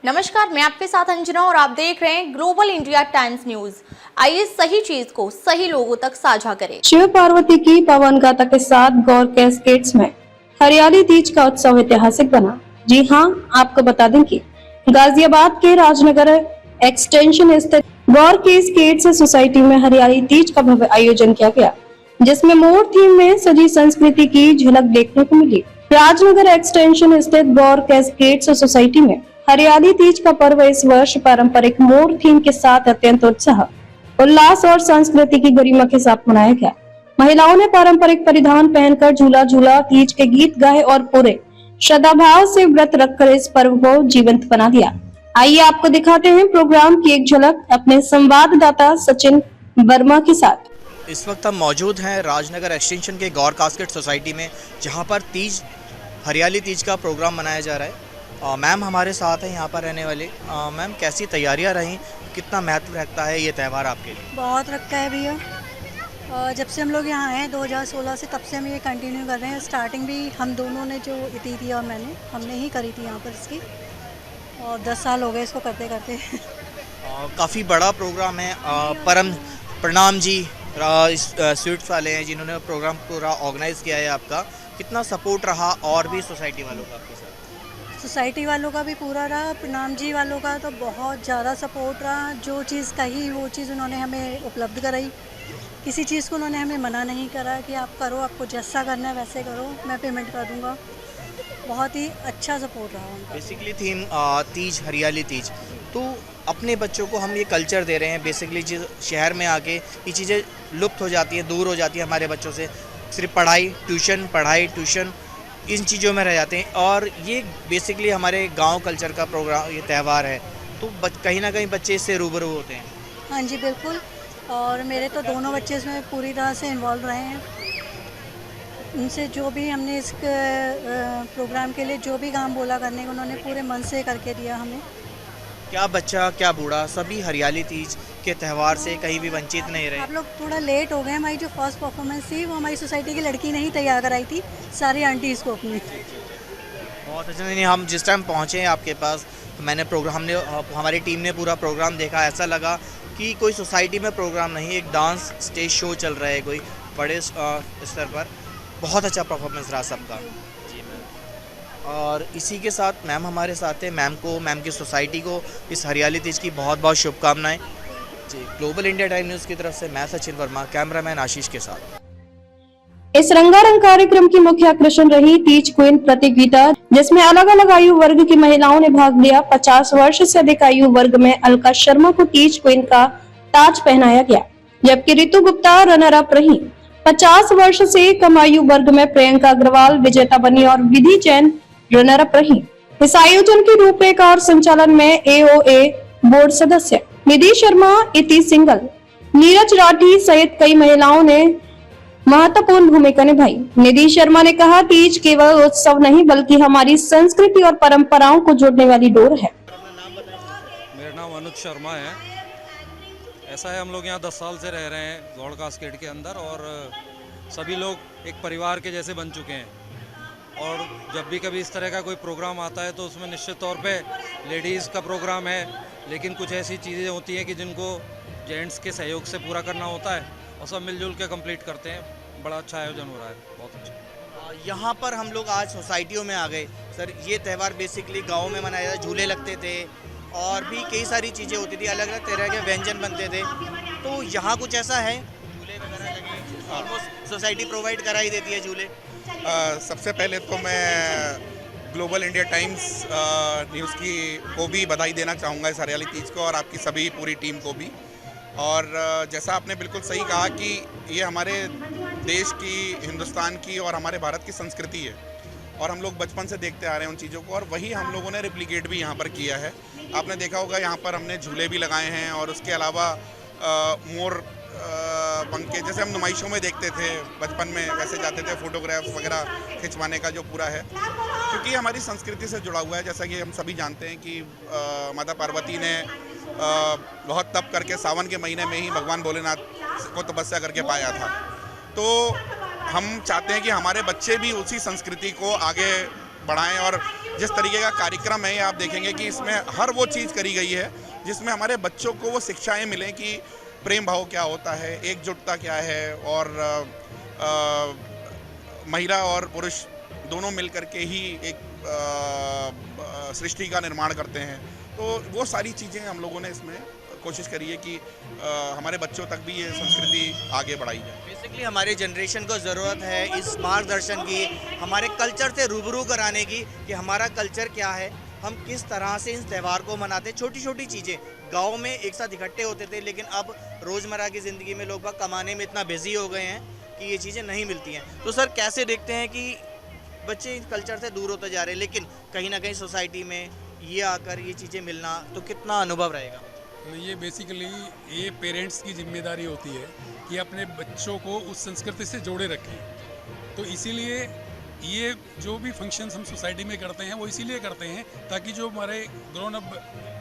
नमस्कार, मैं आपके साथ अंजना और आप देख रहे हैं ग्लोबल इंडिया टाइम्स न्यूज। आइए सही चीज को सही लोगों तक साझा करें। शिव पार्वती की पावन गाथा के साथ गौर कैस्केड्स में हरियाली तीज का उत्सव ऐतिहासिक बना। जी हां, आपको बता दें कि गाजियाबाद के राजनगर एक्सटेंशन स्थित गौर कैस्केड्स सोसाइटी में हरियाली तीज का भव्य आयोजन किया गया, जिसमें मोर थीम में सजी संस्कृति की झलक देखने को मिली। राजनगर एक्सटेंशन स्थित गौर कैस्केड्स सोसाइटी में हरियाली तीज का पर्व इस वर्ष पारंपरिक मोर थीम के साथ अत्यंत उत्साह, उल्लास और संस्कृति की गरिमा के साथ मनाया गया। महिलाओं ने पारंपरिक परिधान पहनकर झूला झूला, तीज के गीत गाए और पूरे श्रद्धाभाव से व्रत रखकर इस पर्व को जीवंत बना दिया। आइए आपको दिखाते हैं प्रोग्राम की एक झलक अपने संवाददाता सचिन वर्मा के साथ। इस वक्त हम मौजूद हैं राजनगर एक्सटेंशन के गौर कास्केड सोसाइटी में, जहां पर तीज हरियाली तीज का प्रोग्राम मनाया जा रहा है। मैम हमारे साथ हैं यहाँ पर रहने वाले। मैम, कैसी तैयारियां रहीं, कितना महत्व रखता है ये त्यौहार आपके लिए? बहुत रखता है भैया। जब से हम लोग यहाँ आए 2016 से, तब से हम ये कंटिन्यू कर रहे हैं। स्टार्टिंग भी हम दोनों ने, जो इति थी और हमने ही करी थी यहाँ पर इसकी, और 10 साल हो गए इसको करते करते। काफ़ी बड़ा प्रोग्राम है। परम प्रणाम जी स्वीट्स वाले हैं जिन्होंने प्रोग्राम पूरा ऑर्गेनाइज किया है। आपका कितना सपोर्ट रहा और भी सोसाइटी वालों का आपके साथ? सोसाइटी वालों का भी पूरा रहा, प्रणाम जी वालों का तो बहुत ज़्यादा सपोर्ट रहा। जो चीज़ कही वो चीज़ उन्होंने हमें उपलब्ध कराई। किसी चीज़ को उन्होंने हमें मना नहीं करा कि आप करो, आपको जैसा करना है वैसे करो, मैं पेमेंट कर दूंगा। बहुत ही अच्छा सपोर्ट रहा उनका। बेसिकली थीम तीज हरियाली तीज, तो अपने बच्चों को हम ये कल्चर दे रहे हैं। बेसिकली जिस शहर में आके ये चीज़ें लुप्त हो जाती हैं, दूर हो जाती है हमारे बच्चों से। सिर्फ पढ़ाई ट्यूशन इन चीज़ों में रह जाते हैं, और ये बेसिकली हमारे गांव कल्चर का प्रोग्राम, ये त्यौहार है, तो कहीं ना कहीं बच्चे इससे रूबरू होते हैं। हाँ जी बिल्कुल, और मेरे तो दोनों बच्चे इसमें पूरी तरह से इन्वॉल्व रहे हैं। उनसे जो भी हमने इस प्रोग्राम के लिए जो भी काम बोला करने को, उन्होंने पूरे मन से करके दिया हमें। क्या बच्चा क्या बूढ़ा, सभी हरियाली तीज के त्यौहार से कहीं भी वंचित नहीं रहे। आप लोग थोड़ा लेट हो गए। हमारी जो फर्स्ट परफॉर्मेंस थी वो हमारी सोसाइटी की लड़की ने ही तैयार कराई थी, सारी आंटीज़ को अपनी। बहुत अच्छा। नहीं, हम जिस टाइम पहुँचे हैं आपके पास, तो मैंने हमारी टीम ने पूरा प्रोग्राम देखा। ऐसा लगा कि कोई सोसाइटी में प्रोग्राम नहीं, एक डांस स्टेज शो चल रहा है कोई बड़े स्तर पर। बहुत अच्छा परफॉर्मेंस रहा सबका। जी मैम, और इसी के साथ मैम हमारे साथ हैं। मैम की सोसाइटी को इस हरियाली तीज की बहुत बहुत शुभकामनाएं। जी, ग्लोबल इंडिया टाइम न्यूज़ की तरफ से मैं सचिन वर्मा, कैमरामैन आशीष के साथ। इस रंगारंग कार्यक्रम की मुख्य आकर्षण रही तीज क्वीन प्रतियोगिता, जिसमें अलग अलग आयु वर्ग की महिलाओं ने भाग लिया। 50 वर्ष से अधिक आयु वर्ग में अलका शर्मा को तीज क्वीन का ताज पहनाया गया, जबकि ऋतु गुप्ता रनर अप रही। 50 वर्ष से कम आयु वर्ग में प्रियंका अग्रवाल विजेता बनी और विधि जैन रनर अप रही। इस आयोजन की रूपरेखा और संचालन में AOA बोर्ड सदस्य निधि शर्मा, इति सिंगल, नीरज राठी सहित कई महिलाओं ने महत्वपूर्ण भूमिका निभाई। निधि शर्मा ने कहा, तीज केवल उत्सव नहीं बल्कि हमारी संस्कृति और परंपराओं को जोड़ने वाली डोर है। मेरा नाम अनुज शर्मा है। ऐसा है, हम लोग यहाँ 10 साल से रह रहे हैं गौड़ कास्केड के अंदर, और सभी लोग एक परिवार के जैसे बन चुके हैं। और जब भी कभी इस तरह का कोई प्रोग्राम आता है तो उसमें निश्चित तौर पे लेडीज़ का प्रोग्राम है, लेकिन कुछ ऐसी चीज़ें होती हैं कि जिनको जेंट्स के सहयोग से पूरा करना होता है, और सब मिलजुल के कंप्लीट करते हैं। बड़ा अच्छा आयोजन हो रहा है, बहुत अच्छा। यहाँ पर हम लोग आज सोसाइटियों में आ गए। सर, ये त्यौहार बेसिकली गाँव में मनाया जाता, झूले लगते थे और भी कई सारी चीज़ें होती थी, अलग अलग तरह के व्यंजन बनते थे। तो यहाँ कुछ ऐसा है? झूले वगैरह लगे, ऑलमोस्ट सोसाइटी प्रोवाइड करा ही देती है झूले। सबसे पहले तो मैं ग्लोबल इंडिया टाइम्स न्यूज़ को भी बधाई देना चाहूँगा इस हरियाली तीज को, और आपकी सभी पूरी टीम को भी। और जैसा आपने बिल्कुल सही कहा कि ये हमारे देश की, हिंदुस्तान की और हमारे भारत की संस्कृति है, और हम लोग बचपन से देखते आ रहे हैं उन चीज़ों को, और वही हम लोगों ने रिप्लिकेट भी यहाँ पर किया है। आपने देखा होगा यहाँ पर हमने झूले भी लगाए हैं, और उसके अलावा मोर पंखे, जैसे हम नुमाइशों में देखते थे बचपन में, वैसे जाते थे फोटोग्राफ्स वगैरह खिंचवाने का जो पूरा है, क्योंकि हमारी संस्कृति से जुड़ा हुआ है। जैसा कि हम सभी जानते हैं कि माता पार्वती ने बहुत तप करके सावन के महीने में ही भगवान भोलेनाथ को तपस्या करके पाया था। तो हम चाहते हैं कि हमारे बच्चे भी उसी संस्कृति को आगे बढ़ाएं और जिस तरीके का कार्यक्रम है आप देखेंगे कि इसमें हर वो चीज़ करी गई है जिसमें हमारे बच्चों को वो शिक्षाएं मिलें कि प्रेम भाव क्या होता है, एकजुटता क्या है, और महिला और पुरुष दोनों मिलकर के ही एक सृष्टि का निर्माण करते हैं। तो वो सारी चीज़ें हम लोगों ने इसमें कोशिश करी है कि हमारे बच्चों तक भी ये संस्कृति आगे बढ़ाई जाए। बेसिकली हमारी जनरेशन को ज़रूरत है इस मार्गदर्शन की, हमारे कल्चर से रूबरू कराने की कि हमारा कल्चर क्या है, हम किस तरह से इस त्यौहार को मनाते हैं। छोटी छोटी चीज़ें गांव में एक साथ इकट्ठे होते थे, लेकिन अब रोज़मर्रा की ज़िंदगी में लोग बाग कमाने में इतना बिजी हो गए हैं कि ये चीज़ें नहीं मिलती हैं। तो सर कैसे देखते हैं कि बच्चे इस कल्चर से दूर होते जा रहे हैं, लेकिन कहीं ना कहीं सोसाइटी में ये आकर ये चीज़ें मिलना, तो कितना अनुभव रहेगा? ये बेसिकली ये पेरेंट्स की जिम्मेदारी होती है कि अपने बच्चों को उस संस्कृति से जोड़े रखें। तो इसीलिए ये जो भी फंक्शंस हम सोसाइटी में करते हैं वो इसीलिए करते हैं ताकि जो हमारे ग्रोन अप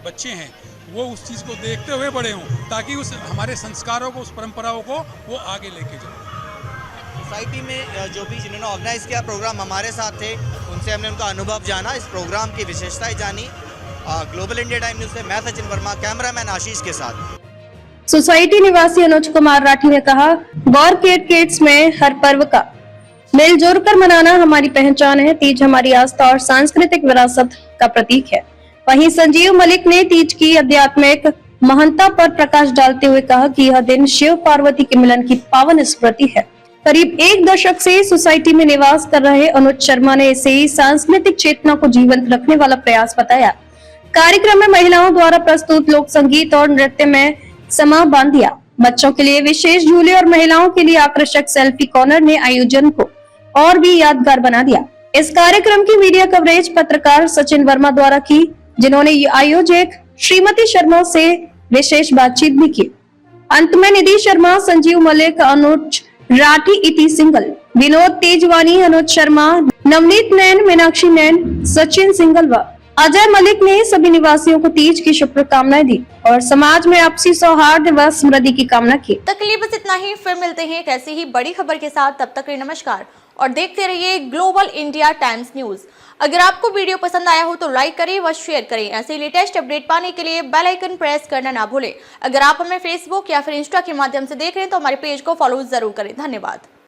बच्चे हैं वो उस चीज़ को देखते हुए बड़े हों, ताकि उस हमारे संस्कारों को, उस परंपराओं को वो आगे लेके जाएं। सोसाइटी में जो भी जिन्होंने ऑर्गेनाइज किया प्रोग्राम हमारे साथ थे, उनसे हमने उनका अनुभव जाना, इस प्रोग्राम की विशेषताएं जानी। ग्लोबल इंडिया टाइम न्यूज़ से मैं सचिन वर्मा, कैमरामैन आशीष के साथ। सोसाइटी निवासी अनुज कुमार राठी ने कहा, गौर किड्स में हर पर्व का मिलजुल कर मनाना हमारी पहचान है। तीज हमारी आस्था और सांस्कृतिक विरासत का प्रतीक है। वहीं संजीव मलिक ने तीज की आध्यात्मिक महत्ता पर प्रकाश डालते हुए कहा कि यह दिन शिव पार्वती के मिलन की पावन स्मृति है। करीब 1 दशक से सोसाइटी में निवास कर रहे अनुज शर्मा ने इसे सांस्कृतिक चेतना को जीवंत रखने वाला प्रयास बताया। कार्यक्रम में महिलाओं द्वारा प्रस्तुत लोक संगीत और नृत्य में समा बांध दिया। बच्चों के लिए विशेष झूले और महिलाओं के लिए आकर्षक सेल्फी कॉर्नर ने आयोजन को और भी यादगार बना दिया। इस कार्यक्रम की मीडिया कवरेज पत्रकार सचिन वर्मा द्वारा की, जिन्होंने आयोजक श्रीमती शर्मा से विशेष बातचीत भी की। अंत में निधि शर्मा, संजीव मलिक, अनुज राठी, इति सिंगल, विनोद तेजवानी, अनुज शर्मा, नवनीत नैन, मीनाक्षी नैन, सचिन सिंगल व अजय मलिक ने सभी निवासियों को तीज की शुभकामनाएं दी और समाज में आपसी सौहार्द व समृद्धि की कामना की। तक के लिए बस इतना ही। फिर मिलते हैं एक ऐसी ही बड़ी खबर के साथ। तब तक के लिए नमस्कार और देखते रहिए ग्लोबल इंडिया टाइम्स न्यूज। अगर आपको वीडियो पसंद आया हो तो लाइक करें व शेयर करें। ऐसे लेटेस्ट अपडेट पाने के लिए बेल आइकन प्रेस करना ना भूलें। अगर आप हमें फेसबुक या फिर इंस्टा के माध्यम से देख रहे हैं तो हमारे पेज को फॉलो जरूर करें। धन्यवाद।